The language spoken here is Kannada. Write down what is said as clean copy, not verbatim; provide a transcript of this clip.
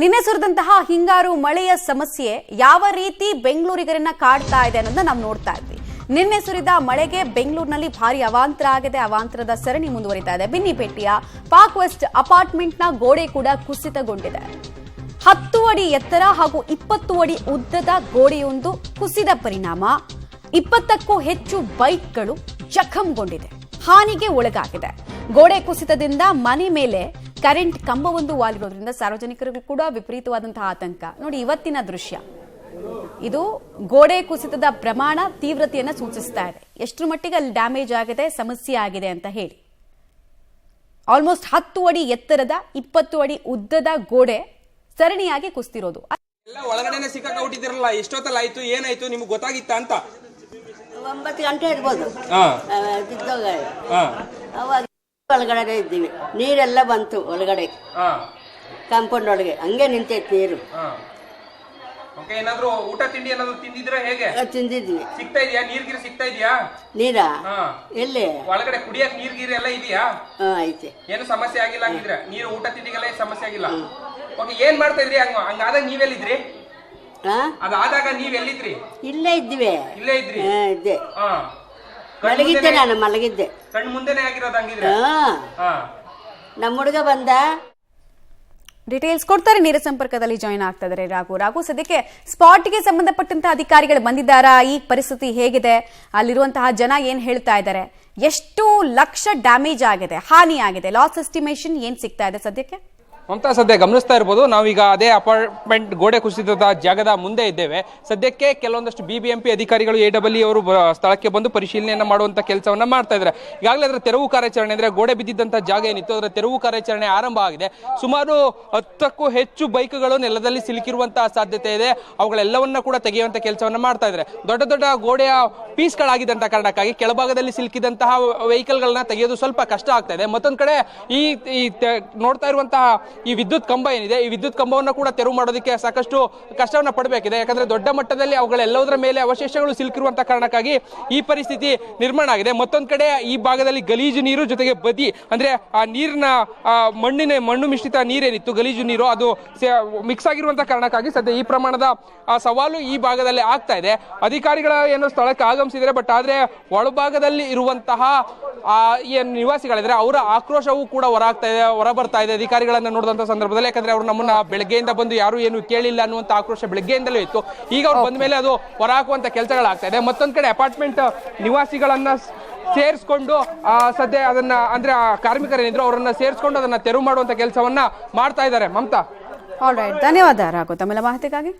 ನಿನ್ನೆ ಸುರಿದಂತಹ ಹಿಂಗಾರು ಮಳೆಯ ಸಮಸ್ಯೆ ಯಾವ ರೀತಿ ಬೆಂಗಳೂರಿಗರನ್ನ ಕಾಡ್ತಾ ಇದೆ ಅನ್ನೋದನ್ನ ನಾವು ನೋಡ್ತಾ ಇದ್ವಿ. ನಿನ್ನೆ ಸುರಿದ ಮಳೆಗೆ ಬೆಂಗಳೂರಿನಲ್ಲಿ ಭಾರಿ ಅವಾಂತರ ಆಗಿದೆ. ಅವಾಂತರದ ಸರಣಿ ಮುಂದುವರಿತಾ ಇದೆ. ಬಿನ್ನಿಪೇಟೆಯ ಪಾರ್ಕ್ ವೆಸ್ಟ್ ಅಪಾರ್ಟ್ಮೆಂಟ್ನ ಗೋಡೆ ಕೂಡ ಕುಸಿತಗೊಂಡಿದೆ. 10 ಅಡಿ ಎತ್ತರ ಹಾಗೂ 20 ಅಡಿ ಉದ್ದದ ಗೋಡೆಯೊಂದು ಕುಸಿದ ಪರಿಣಾಮ 20ಕ್ಕೂ ಹೆಚ್ಚು ಬೈಕ್ಗಳು ಜಖಂಗೊಂಡಿದೆ, ಹಾನಿಗೆ ಒಳಗಾಗಿದೆ. ಗೋಡೆ ಕುಸಿತದಿಂದ ಮನೆ ಮೇಲೆ ಕರೆಂಟ್ ಕಂಬವೊಂದು ವಾಲಿರೋದ್ರಿಂದ ಸಾರ್ವಜನಿಕರಿಗೂ ಕೂಡ ವಿಪರೀತವಾದಂತಹ ಆತಂಕ. ನೋಡಿ, ಇವತ್ತಿನ ದೃಶ್ಯ ಇದು ಗೋಡೆ ಕುಸಿತದ ಪ್ರಮಾಣ ತೀವ್ರತೆಯನ್ನು ಸೂಚಿಸ್ತಾ ಇದೆ. ಎಷ್ಟರ ಮಟ್ಟಿಗೆ ಅಲ್ಲಿ ಡ್ಯಾಮೇಜ್ ಆಗಿದೆ, ಸಮಸ್ಯೆ ಆಗಿದೆ ಅಂತ ಹೇಳಿ. ಆಲ್ಮೋಸ್ಟ್ 10 ಅಡಿ ಎತ್ತರದ 20 ಅಡಿ ಉದ್ದದ ಗೋಡೆ ಸರಣಿಯಾಗಿ ಕುಸಿತಿರೋದು. ಎಲ್ಲ ಒಳಗಡೆನೆ ಸಿಕ್ಕಾಕೊಂಡಿದ್ರಲ್ಲ, ಎಷ್ಟೊತ್ತಲ್ಲ ಆಯ್ತು, ಏನಾಯ್ತು ನಿಮ್ಗೆ ಗೊತ್ತಾಗಿತ್ತ ಅಂತ? 9 ಗಂಟೆ ಇರ್ಬೋದು. ಅವಾಗ ಒಳಗಡೆ ಇದ್ದೀವಿ, ನೀರೆಲ್ಲ ಬಂತು ಒಳಗಡೆ, ಕಾಂಪೌಂಡ್ ಒಳಗೆ ಹಂಗೆ ನಿಂತೈತಿ ನೀರು. ಏನಾದ್ರು ಊಟ ತಿಂಡಿ ಏನಾದ್ರು ತಿಂದಿದ್ರೆ ಹೇಗೆ? ತಿಂದಿದ್ವಿ. ಸಿಗ್ತಾ ಇದೆಯಾ? ನೀರ್ಗಿರಿ ಸಿಗ್ತಾ ಇದೆಯಾ? ನೀರಾ ಎಲ್ಲಿ? ಒಳಗಡೆ ಕುಡಿಯಕ್ ನೀರ್ಗಿರಿ ಎಲ್ಲ ಇದೆಯಾ? ಐತೆ. ಏನು ಸಮಸ್ಯೆ ಆಗಿಲ್ಲ ಹಂಗಿದ್ರೆ? ನೀರು ಊಟ ತಿಂಡಿಗೆಲ್ಲ ಸಮಸ್ಯೆ ಆಗಿಲ್ಲ. ಓಕೆ, ಏನ್ ಮಾಡ್ತಾ ಇದ್ರಿ? ಹಂಗಾದಾಗ ನೀವೆಲ್ಲಿದ್ರಿ? ಅದಾದಾಗ ನೀವೆಲ್ಲಿದ್ರಿ? ಇಲ್ಲೇ ಇದ್ವಿ. ಇಲ್ಲೇ ಇದ್ರಿ? ಇದ್ದೆ, ಮಲಗಿದ್ದೆ. ನಾನು ಮಲಗಿದ್ದೆ. ಕಣ್ಣು ಮುಂದೆನೆ ಆಗಿರೋದು ಹಂಗಿದ್ರೆ? ನಮ್ಮ ಹುಡುಗ ಬಂದ. ಡೀಟೇಲ್ಸ್ ಕೊಡ್ತಾರೆ. ನೇರ ಸಂಪರ್ಕದಲ್ಲಿ ಜಾಯಿನ್ ಆಗ್ತಾ ಇದ್ದಾರೆ ರಾಘು. ಸದ್ಯಕ್ಕೆ ಸ್ಪಾಟ್ಗೆ ಸಂಬಂಧಪಟ್ಟಂತಹ ಅಧಿಕಾರಿಗಳು ಬಂದಿದ್ದಾರಾ? ಈ ಪರಿಸ್ಥಿತಿ ಹೇಗಿದೆ? ಅಲ್ಲಿರುವಂತಹ ಜನ ಏನ್ ಹೇಳ್ತಾ ಇದ್ದಾರೆ? ಎಷ್ಟು ಲಕ್ಷ ಡ್ಯಾಮೇಜ್ ಆಗಿದೆ, ಹಾನಿ ಆಗಿದೆ? ಲಾಸ್ ಎಸ್ಟಿಮೇಷನ್ ಏನ್ ಸಿಗ್ತಾ ಇದೆ ಸದ್ಯಕ್ಕೆ? ಮಮತಾ, ಸದ್ಯ ಗಮನಿಸ್ತಾ ಇರ್ಬೋದು, ನಾವೀಗ ಅದೇ ಅಪಾರ್ಟ್ಮೆಂಟ್ ಗೋಡೆ ಕುಸಿತದ ಜಾಗದ ಮುಂದೆ ಇದ್ದೇವೆ. ಸದ್ಯಕ್ಕೆ ಕೆಲವೊಂದಷ್ಟು BBMP ಅಧಿಕಾರಿಗಳು AEE ಅವರು ಸ್ಥಳಕ್ಕೆ ಬಂದು ಪರಿಶೀಲನೆಯನ್ನ ಮಾಡುವಂತ ಕೆಲಸವನ್ನ ಮಾಡ್ತಾ ಇದ್ದಾರೆ. ಈಗಾಗಲೇ ಅದರ ತೆರವು ಕಾರ್ಯಾಚರಣೆ, ಅಂದ್ರೆ ಗೋಡೆ ಬಿದ್ದಿದ್ದಂತ ಜಾಗ ಏನಿತ್ತು ಅದರ ತೆರವು ಕಾರ್ಯಾಚರಣೆ ಆರಂಭ ಆಗಿದೆ. ಸುಮಾರು 10ಕ್ಕೂ ಹೆಚ್ಚು ಬೈಕ್ಗಳು ನೆಲದಲ್ಲಿ ಸಿಲುಕಿರುವಂತಹ ಸಾಧ್ಯತೆ ಇದೆ. ಅವುಗಳೆಲ್ಲವನ್ನ ಕೂಡ ತೆಗೆಯುವಂತ ಕೆಲಸವನ್ನ ಮಾಡ್ತಾ ಇದ್ದಾರೆ. ದೊಡ್ಡ ದೊಡ್ಡ ಗೋಡೆಯ ಪೀಸ್ಗಳಾಗಿದ್ದಂತ ಕಾರಣಕ್ಕಾಗಿ ಕೆಳಭಾಗದಲ್ಲಿ ಸಿಲುಕಿದಂತಹ ವೆಹಿಕಲ್ಗಳನ್ನ ತೆಗೆಯೋದು ಸ್ವಲ್ಪ ಕಷ್ಟ ಆಗ್ತಾ ಇದೆ. ಮತ್ತೊಂದ್ ಕಡೆ ಈ ನೋಡ್ತಾ ಇರುವಂತಹ ಈ ವಿದ್ಯುತ್ ಕಂಬ ಏನಿದೆ, ಈ ವಿದ್ಯುತ್ ಕಂಬವನ್ನು ಕೂಡ ತೆರವು ಮಾಡೋದಕ್ಕೆ ಸಾಕಷ್ಟು ಕಷ್ಟವನ್ನ ಪಡಬೇಕಿದೆ. ಯಾಕಂದ್ರೆ ದೊಡ್ಡ ಮಟ್ಟದಲ್ಲಿ ಅವುಗಳೆಲ್ಲದರ ಮೇಲೆ ಅವಶೇಷಗಳು ಸಿಲುಕಿರುವಂತಹ ಕಾರಣಕ್ಕಾಗಿ ಈ ಪರಿಸ್ಥಿತಿ ನಿರ್ಮಾಣ ಆಗಿದೆ. ಮತ್ತೊಂದ್ ಕಡೆ ಈ ಭಾಗದಲ್ಲಿ ಗಲೀಜು ನೀರು ಜೊತೆಗೆ ಬದಿ, ಅಂದ್ರೆ ಆ ನೀರಿನ ಮಣ್ಣು ಮಿಶ್ರಿತ ನೀರೇನಿತ್ತು, ಗಲೀಜು ನೀರು, ಅದು ಮಿಕ್ಸ್ ಆಗಿರುವಂತಹ ಕಾರಣಕ್ಕಾಗಿ ಸದ್ಯ ಈ ಪ್ರಮಾಣದ ಸವಾಲು ಈ ಭಾಗದಲ್ಲಿ ಆಗ್ತಾ ಇದೆ. ಅಧಿಕಾರಿಗಳ ಏನು ಸ್ಥಳಕ್ಕೆ ಆಗಮಿಸಿದರೆ, ಬಟ್ ಆದ್ರೆ ಒಳಭಾಗದಲ್ಲಿ ಇರುವಂತಹ ಏನು ನಿವಾಸಿಗಳಿದ್ರೆ ಅವರ ಆಕ್ರೋಶವೂ ಕೂಡ ಹೊರ ಬರ್ತಾ ಇದೆ ಅಧಿಕಾರಿಗಳನ್ನ ನೋಡಿದಂತ ಸಂದರ್ಭದಲ್ಲಿ. ಯಾಕಂದ್ರೆ ಅವರು ನಮ್ಮನ್ನ ಬೆಳಗ್ಗೆಯಿಂದ ಬಂದು ಯಾರು ಏನು ಕೇಳಿಲ್ಲ ಅನ್ನುವಂತ ಆಕ್ರೋಶ ಬೆಳಗ್ಗೆಯಿಂದಲೂ ಇತ್ತು. ಈಗ ಅವ್ರು ಬಂದ ಮೇಲೆ ಅದು ಹೊರ ಹಾಕುವಂತ ಕೆಲಸಗಳಾಗ್ತಾ ಇದೆ. ಮತ್ತೊಂದ್ ಕಡೆ ಅಪಾರ್ಟ್ಮೆಂಟ್ ನಿವಾಸಿಗಳನ್ನ ಸೇರಿಸ್ಕೊಂಡು ಸದ್ಯ ಅದನ್ನ, ಅಂದ್ರೆ ಕಾರ್ಮಿಕರೇನಿದ್ರು ಅವರನ್ನ ಸೇರಿಸ್ಕೊಂಡು ಅದನ್ನ ತೆರವು ಮಾಡುವಂತ ಕೆಲಸವನ್ನ ಮಾಡ್ತಾ ಇದ್ದಾರೆ. ಮಮತಾ, ಆಲ್ ರೈಟ್, ಧನ್ಯವಾದ ರಾಘು ತಮ್ಮೆಲ್ಲ ಮಾಹಿತಿಗಾಗಿ.